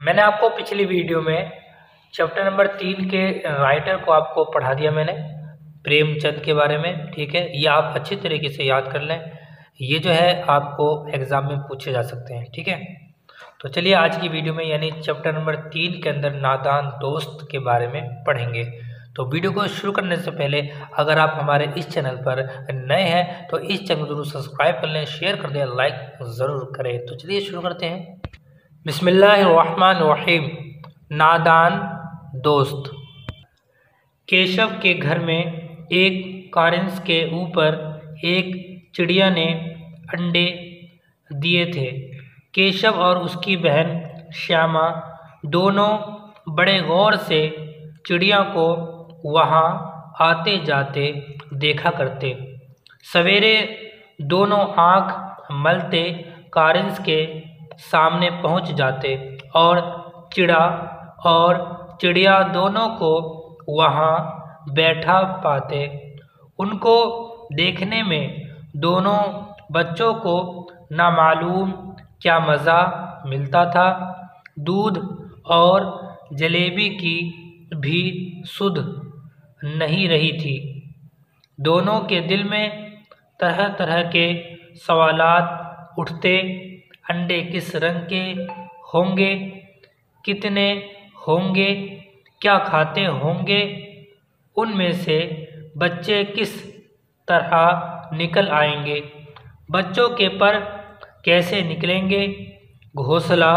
मैंने आपको पिछली वीडियो में चैप्टर नंबर 3 के राइटर को आपको पढ़ा दिया मैंने, प्रेमचंद के बारे में। ठीक है, ये आप अच्छी तरीके से याद कर लें। ये जो है आपको एग्ज़ाम में पूछे जा सकते हैं। ठीक है, तो चलिए आज की वीडियो में यानी चैप्टर नंबर 3 के अंदर नादान दोस्त के बारे में पढ़ेंगे। तो वीडियो को शुरू करने से पहले अगर आप हमारे इस चैनल पर नए हैं तो इस चैनल को जरूर सब्सक्राइब कर लें, शेयर कर दें, लाइक ज़रूर करें। तो चलिए शुरू करते हैं। बिस्मिल्लाहिर्रहमानिर्रहीम। नादान दोस्त। केशव के घर में एक कारंस के ऊपर एक चिड़िया ने अंडे दिए थे। केशव और उसकी बहन श्यामा दोनों बड़े गौर से चिड़िया को वहाँ आते जाते देखा करते। सवेरे दोनों आँख मलते कारंस के सामने पहुँच जाते और चिड़िया दोनों को वहाँ बैठा पाते। उनको देखने में दोनों बच्चों को नामालूम क्या मज़ा मिलता था। दूध और जलेबी की भी सुध नहीं रही थी। दोनों के दिल में तरह तरह के सवालात उठते। अंडे किस रंग के होंगे, कितने होंगे, क्या खाते होंगे, उनमें से बच्चे किस तरह निकल आएंगे, बच्चों के पर कैसे निकलेंगे, घोंसला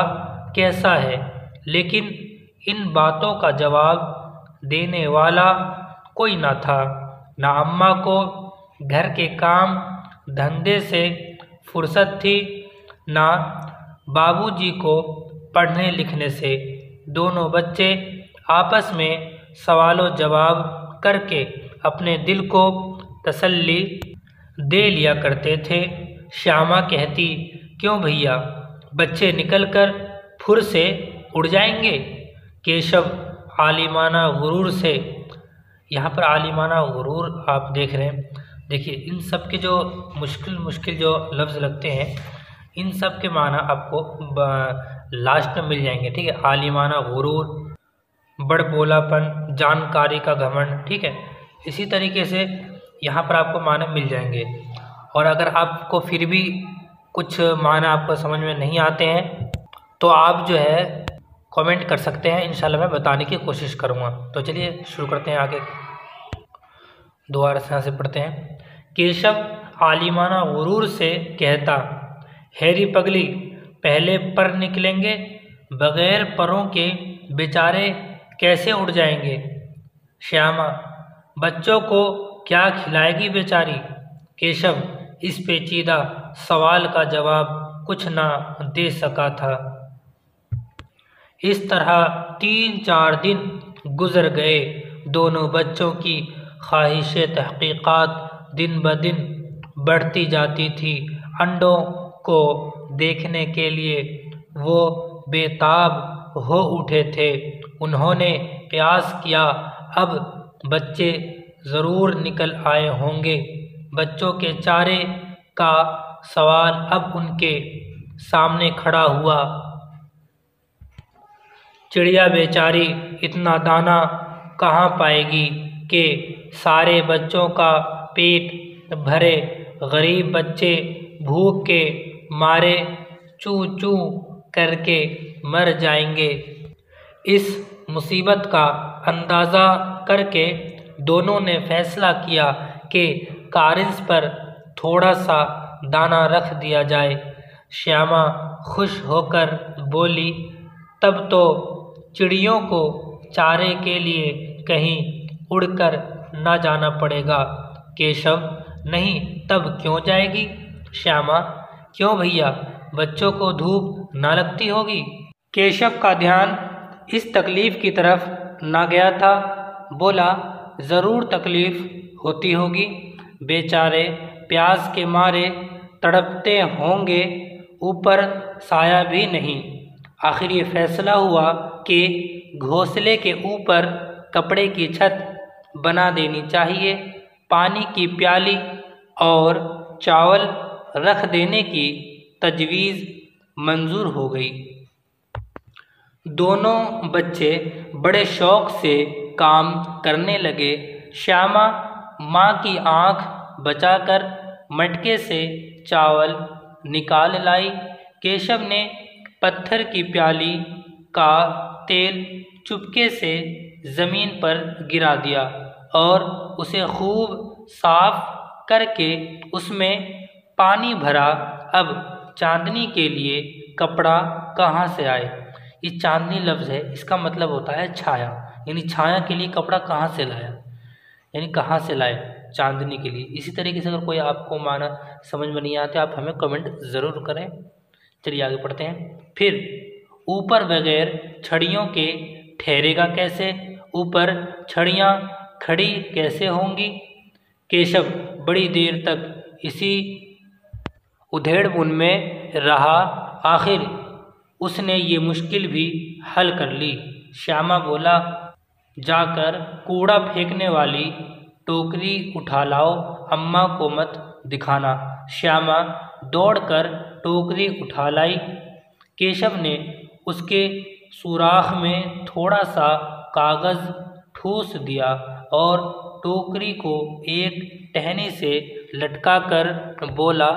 कैसा है। लेकिन इन बातों का जवाब देने वाला कोई ना था। ना अम्मा को घर के काम धंधे से फुर्सत थी, ना बाबूजी को पढ़ने लिखने से। दोनों बच्चे आपस में सवालों जवाब करके अपने दिल को तसल्ली दे लिया करते थे। श्यामा कहती, क्यों भैया, बच्चे निकलकर फुर से उड़ जाएंगे। केशव आलिमाना गुरूर से, यहाँ पर आलिमाना गुरूर आप देख रहे हैं। देखिए इन सब के जो मुश्किल जो लफ्ज़ लगते हैं, इन सब के माना आपको लास्ट में मिल जाएंगे। ठीक है, आलिमाना गुरूर, बड़बोलापन, जानकारी का घमंड। ठीक है, इसी तरीके से यहाँ पर आपको माना मिल जाएंगे। और अगर आपको फिर भी कुछ माना आपको समझ में नहीं आते हैं तो आप जो है कमेंट कर सकते हैं, इंशाल्लाह मैं बताने की कोशिश करूँगा। तो चलिए शुरू करते हैं आगे। दोबारा से यहाँ से पढ़ते हैं। केशव आलिमाना गुरूर से कहता, हैरी पगली, पहले पर निकलेंगे, बगैर परों के बेचारे कैसे उड़ जाएंगे। श्यामा, बच्चों को क्या खिलाएगी बेचारी। केशव इस पेचीदा सवाल का जवाब कुछ ना दे सका था। इस तरह 3-4 दिन गुजर गए। दोनों बच्चों की ख्वाहिश तहकीकात दिन ब दिन बढ़ती जाती थी। अंडों को देखने के लिए वो बेताब हो उठे थे। उन्होंने कयास किया, अब बच्चे ज़रूर निकल आए होंगे। बच्चों के चारे का सवाल अब उनके सामने खड़ा हुआ। चिड़िया बेचारी इतना दाना कहाँ पाएगी कि सारे बच्चों का पेट भरे। गरीब बच्चे भूख के मारे चू चू करके मर जाएंगे। इस मुसीबत का अंदाज़ा करके दोनों ने फैसला किया कि कारंस पर थोड़ा सा दाना रख दिया जाए। श्यामा खुश होकर बोली, तब तो चिड़ियों को चारे के लिए कहीं उड़कर ना जाना पड़ेगा। केशव, नहीं, तब क्यों जाएगी। श्यामा, क्यों भैया, बच्चों को धूप ना लगती होगी। केशव का ध्यान इस तकलीफ़ की तरफ ना गया था। बोला, ज़रूर तकलीफ़ होती होगी, बेचारे प्यास के मारे तड़पते होंगे, ऊपर साया भी नहीं। आखिर ये फैसला हुआ कि घोंसले के ऊपर कपड़े की छत बना देनी चाहिए। पानी की प्याली और चावल रख देने की तजवीज़ मंजूर हो गई। दोनों बच्चे बड़े शौक से काम करने लगे। श्यामा माँ की आँख बचाकर मटके से चावल निकाल लाई। केशव ने पत्थर की प्याली का तेल चुपके से ज़मीन पर गिरा दिया और उसे खूब साफ करके उसमें पानी भरा। अब चांदनी के लिए कपड़ा कहाँ से आए? ये चांदनी लफ्ज़ है, इसका मतलब होता है छाया, यानी छाया के लिए कपड़ा कहाँ से लाया, यानी कहाँ से लाए चांदनी के लिए। इसी तरीके से अगर कोई आपको माना समझ में नहीं आते आप हमें कमेंट ज़रूर करें। चलिए आगे पढ़ते हैं। फिर ऊपर बगैर छड़ियों के ठहरेगा कैसे? ऊपर छड़ियाँ खड़ी कैसे होंगी? केशव बड़ी देर तक इसी उधेड़बुन में रहा। आखिर उसने ये मुश्किल भी हल कर ली। श्यामा बोला, जाकर कूड़ा फेंकने वाली टोकरी उठा लाओ, अम्मा को मत दिखाना। श्यामा दौड़कर टोकरी उठा लाई। केशव ने उसके सुराख में थोड़ा सा कागज़ ठूस दिया और टोकरी को एक टहनी से लटकाकर बोला,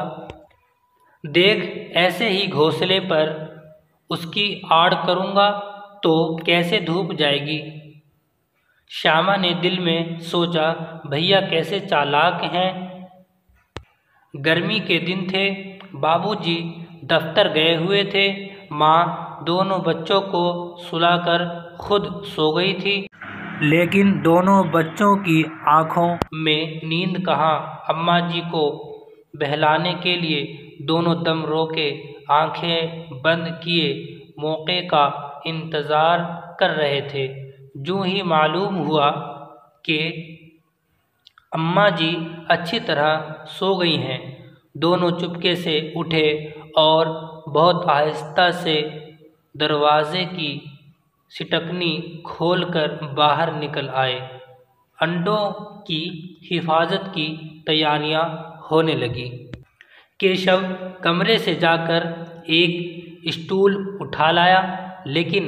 देख, ऐसे ही घोंसले पर उसकी आड़ करूँगा तो कैसे धूप जाएगी। श्यामा ने दिल में सोचा, भैया कैसे चालाक हैं। गर्मी के दिन थे, बाबूजी दफ्तर गए हुए थे, माँ दोनों बच्चों को सुलाकर खुद सो गई थी। लेकिन दोनों बच्चों की आँखों में नींद कहाँ। अम्मा जी को बहलाने के लिए दोनों दम रोके आंखें बंद किए मौके का इंतज़ार कर रहे थे। यूं ही मालूम हुआ कि अम्मा जी अच्छी तरह सो गई हैं। दोनों चुपके से उठे और बहुत आहिस्ता से दरवाज़े की सिटकनी खोलकर बाहर निकल आए। अंडों की हिफाजत की तैयारियां होने लगी। केशव कमरे से जाकर एक स्टूल उठा लाया, लेकिन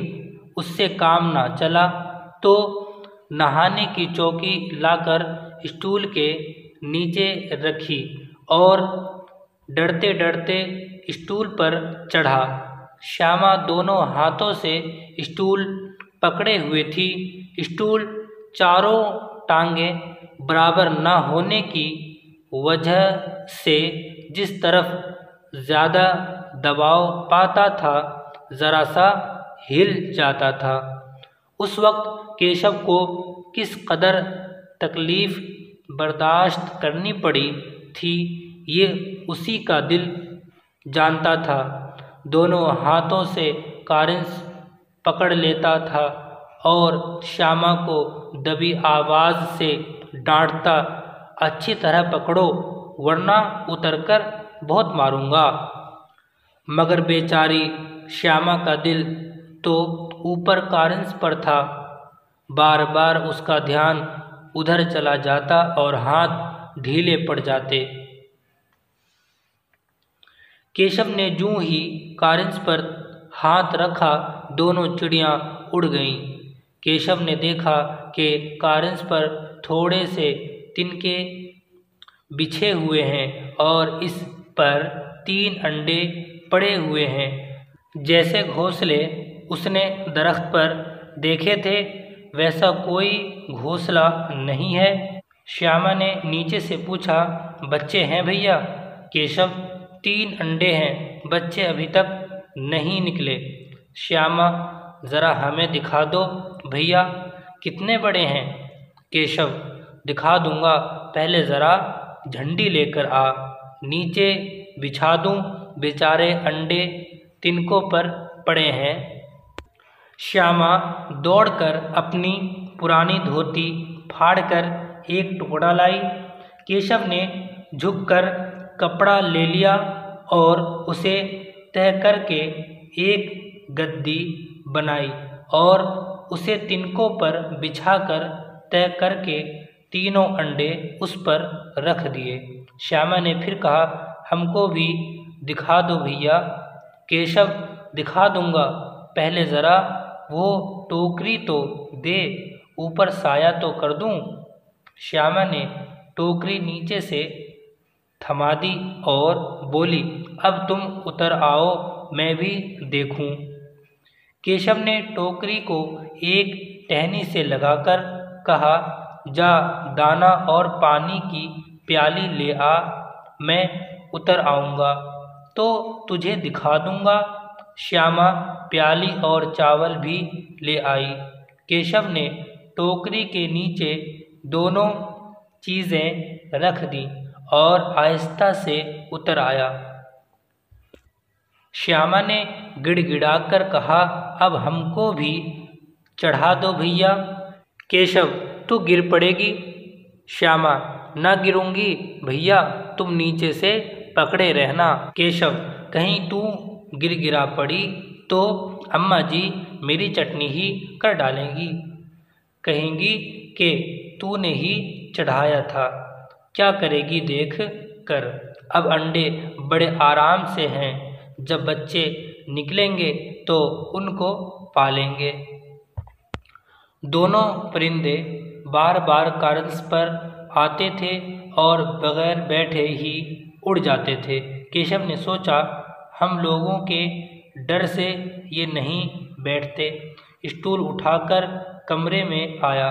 उससे काम ना चला तो नहाने की चौकी लाकर स्टूल के नीचे रखी और डरते डरते स्टूल पर चढ़ा। श्यामा दोनों हाथों से स्टूल पकड़े हुए थी। स्टूल चारों टांगें बराबर न होने की वजह से जिस तरफ ज़्यादा दबाव पाता था ज़रा सा हिल जाता था। उस वक्त केशव को किस कदर तकलीफ़ बर्दाश्त करनी पड़ी थी ये उसी का दिल जानता था। दोनों हाथों से कारंस पकड़ लेता था और श्यामा को दबी आवाज़ से डांटता, अच्छी तरह पकड़ो वरना उतरकर बहुत मारूंगा। मगर बेचारी श्यामा का दिल तो ऊपर कारंस पर था। बार बार उसका ध्यान उधर चला जाता और हाथ ढीले पड़ जाते। केशव ने यूं ही कारंस पर हाथ रखा, दोनों चिड़ियाँ उड़ गईं। केशव ने देखा कि कारंस पर थोड़े से तिनके बिछे हुए हैं और इस पर 3 अंडे पड़े हुए हैं, जैसे घोंसले उसने दरख्त पर देखे थे वैसा कोई घोंसला नहीं है। श्यामा ने नीचे से पूछा, बच्चे हैं भैया? केशव, 3 अंडे हैं, बच्चे अभी तक नहीं निकले। श्यामा, ज़रा हमें दिखा दो भैया, कितने बड़े हैं? केशव, दिखा दूंगा, पहले ज़रा झंडी लेकर आ, नीचे बिछा दूं, बेचारे अंडे तिनकों पर पड़े हैं। श्यामा दौड़कर अपनी पुरानी धोती फाड़कर एक टुकड़ा लाई। केशव ने झुककर कपड़ा ले लिया और उसे तह करके एक गद्दी बनाई और उसे तिनकों पर बिछाकर तय करके 3 अंडे उस पर रख दिए। श्यामा ने फिर कहा, हमको भी दिखा दो भैया। केशव, दिखा दूंगा, पहले ज़रा वो टोकरी तो दे, ऊपर साया तो कर दूं। श्यामा ने टोकरी नीचे से थमा दी और बोली, अब तुम उतर आओ, मैं भी देखूं। केशव ने टोकरी को एक टहनी से लगाकर कहा, जा दाना और पानी की प्याली ले आ, मैं उतर आऊँगा तो तुझे दिखा दूँगा। श्यामा प्याली और चावल भी ले आई। केशव ने टोकरी के नीचे दोनों चीज़ें रख दी और आहिस्ता से उतर आया। श्यामा ने गिड़गिड़ाकर कहा, अब हमको भी चढ़ा दो भैया। केशव, तू गिर पड़ेगी। श्यामा, ना गिरूंगी भैया, तुम नीचे से पकड़े रहना। केशव, कहीं तू गिरा पड़ी तो अम्मा जी मेरी चटनी ही कर डालेंगी, कहेंगी कि तूने ही चढ़ाया था, क्या करेगी देख कर। अब अंडे बड़े आराम से हैं, जब बच्चे निकलेंगे तो उनको पालेंगे। दोनों परिंदे बार बार कारंस पर आते थे और बगैर बैठे ही उड़ जाते थे। केशव ने सोचा, हम लोगों के डर से ये नहीं बैठते। स्टूल उठाकर कमरे में आया,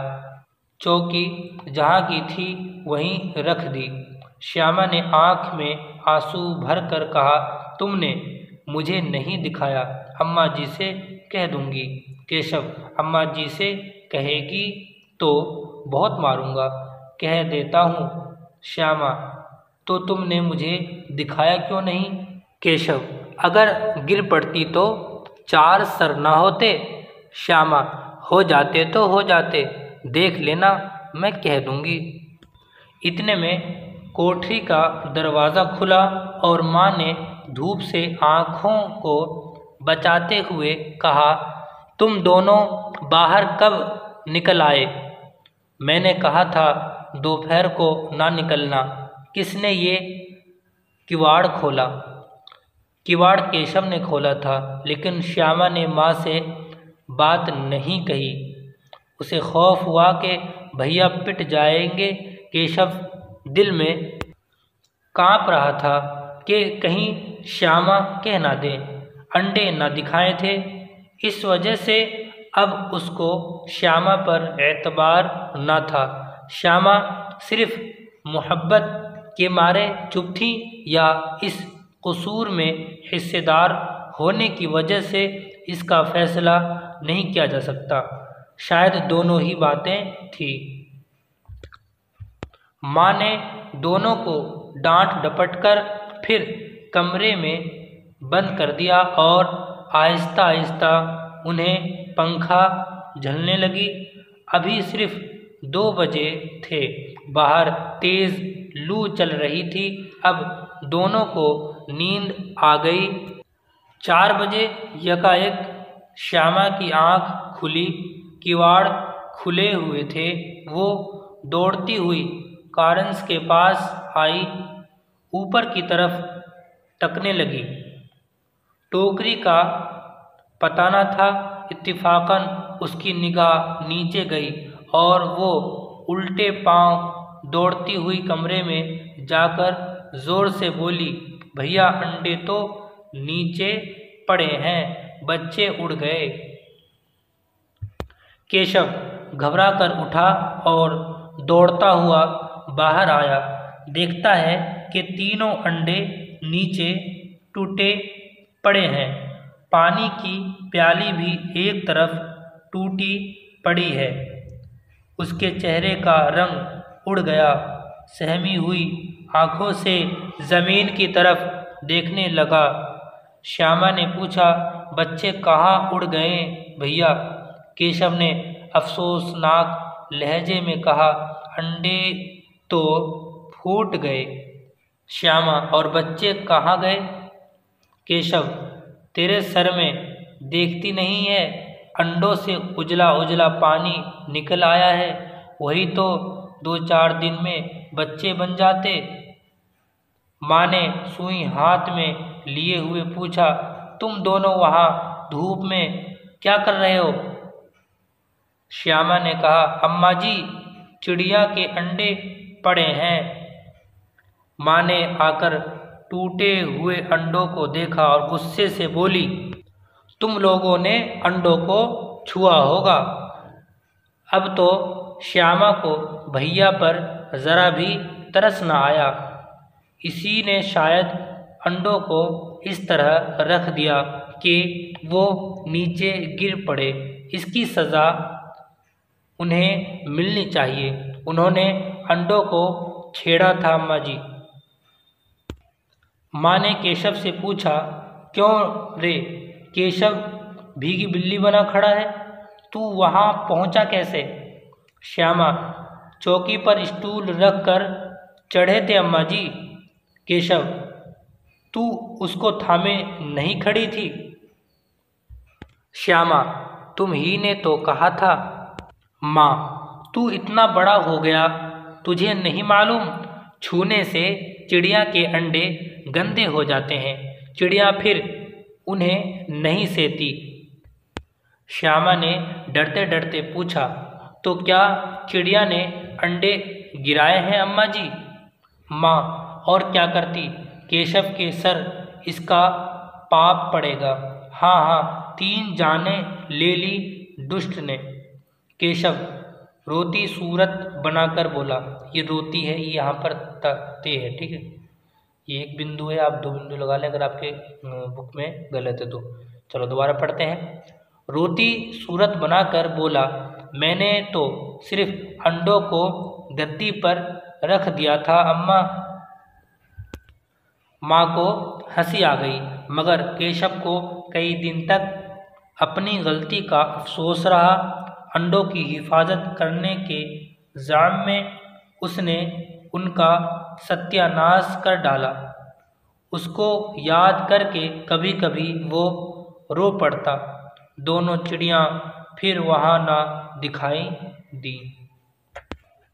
चौकी जहाँ की थी वहीं रख दी। श्यामा ने आँख में आंसू भर कर कहा, तुमने मुझे नहीं दिखाया, अम्मा जी से कह दूंगी। केशव, अम्मा जी से कहेगी तो बहुत मारूंगा, कह देता हूँ। श्यामा, तो तुमने मुझे दिखाया क्यों नहीं? केशव, अगर गिर पड़ती तो 4 सर ना होते। श्यामा, हो जाते तो हो जाते, देख लेना, मैं कह दूंगी। इतने में कोठरी का दरवाज़ा खुला और माँ ने धूप से आँखों को बचाते हुए कहा, तुम दोनों बाहर कब निकल आए? मैंने कहा था दोपहर को ना निकलना। किसने ये किवाड़ खोला? किवाड़ केशव ने खोला था, लेकिन श्यामा ने माँ से बात नहीं कही। उसे खौफ हुआ कि भैया पिट जाएंगे। केशव दिल में काँप रहा था कि कहीं श्यामा कह ना दे, अंडे ना दिखाए थे। इस वजह से अब उसको श्यामा पर एतबार न था। श्यामा सिर्फ मोहब्बत के मारे चुप थी या इस कसूर में हिस्सेदार होने की वजह से इसका फैसला नहीं किया जा सकता। शायद दोनों ही बातें थी। माँ ने दोनों को डांट डपट कर फिर कमरे में बंद कर दिया और आहिस्ता आहिस्ता उन्हें पंखा झलने लगी। अभी सिर्फ 2 बजे थे, बाहर तेज़ लू चल रही थी। अब दोनों को नींद आ गई। 4 बजे यकाएक श्यामा की आँख खुली, किवाड़ खुले हुए थे। वो दौड़ती हुई कारंस के पास आई, ऊपर की तरफ तकने लगी। टोकरी का पता न था, इत्तेफाकन उसकी निगाह नीचे गई और वो उल्टे पांव दौड़ती हुई कमरे में जाकर ज़ोर से बोली, भैया अंडे तो नीचे पड़े हैं, बच्चे उड़ गए। केशव घबरा कर उठा और दौड़ता हुआ बाहर आया। देखता है कि तीनों अंडे नीचे टूटे पड़े हैं। पानी की प्याली भी एक तरफ टूटी पड़ी है। उसके चेहरे का रंग उड़ गया। सहमी हुई आंखों से ज़मीन की तरफ देखने लगा। श्यामा ने पूछा, बच्चे कहाँ उड़ गए भैया? केशव ने अफसोसनाक लहजे में कहा, अंडे तो फूट गए। श्यामा, और बच्चे कहाँ गए? केशव, तेरे सर में देखती नहीं है, अंडों से उजला उजला पानी निकल आया है, वही तो 2-4 दिन में बच्चे बन जाते। माँ ने सुई हाथ में लिए हुए पूछा, तुम दोनों वहाँ धूप में क्या कर रहे हो? श्यामा ने कहा, अम्मा जी, चिड़िया के अंडे पड़े हैं। माँ ने आकर टूटे हुए अंडों को देखा और गुस्से से बोली, तुम लोगों ने अंडों को छुआ होगा। अब तो श्यामा को भैया पर ज़रा भी तरस न आया। इसी ने शायद अंडों को इस तरह रख दिया कि वो नीचे गिर पड़े। इसकी सज़ा उन्हें मिलनी चाहिए। उन्होंने अंडों को छेड़ा था अम्मा जी। माँ ने केशव से पूछा, क्यों रे केशव, भीगी बिल्ली बना खड़ा है, तू वहाँ पहुँचा कैसे? श्यामा, चौकी पर स्टूल रख कर चढ़े थे अम्मा जी। केशव, तू उसको थामे नहीं खड़ी थी? श्यामा, तुम ही ने तो कहा था। माँ, तू इतना बड़ा हो गया, तुझे नहीं मालूम, छूने से चिड़िया के अंडे गंदे हो जाते हैं, चिड़िया फिर उन्हें नहीं सेती। श्यामा ने डरते डरते पूछा, तो क्या चिड़िया ने अंडे गिराए हैं अम्मा जी? माँ, और क्या करती, केशव के सर इसका पाप पड़ेगा। हाँ हाँ, 3 जाने ले ली दुष्ट ने। केशव रोती सूरत बनाकर बोला, ये रोती है, ये यहाँ पर ते है, ठीक है, ये 1 बिंदु है, आप 2 बिंदु लगा लें अगर आपके बुक में गलत है तो। चलो दोबारा पढ़ते हैं। रोती सूरत बनाकर बोला, मैंने तो सिर्फ अंडों को गद्दी पर रख दिया था अम्मा। माँ को हंसी आ गई, मगर केशव को कई दिन तक अपनी गलती का अफसोस रहा। अंडों की हिफाजत करने के जाम में उसने उनका सत्यानाश कर डाला। उसको याद करके कभी कभी वो रो पड़ता। दोनों चिड़ियाँ फिर वहाँ ना दिखाई दी।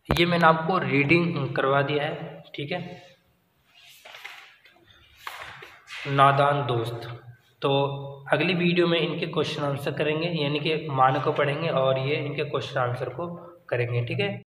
ये मैंने आपको रीडिंग करवा दिया है, ठीक है। नादान दोस्त। तो अगली वीडियो में इनके क्वेश्चन आंसर करेंगे, यानी कि मान को पढ़ेंगे और ये इनके क्वेश्चन आंसर को करेंगे, ठीक है।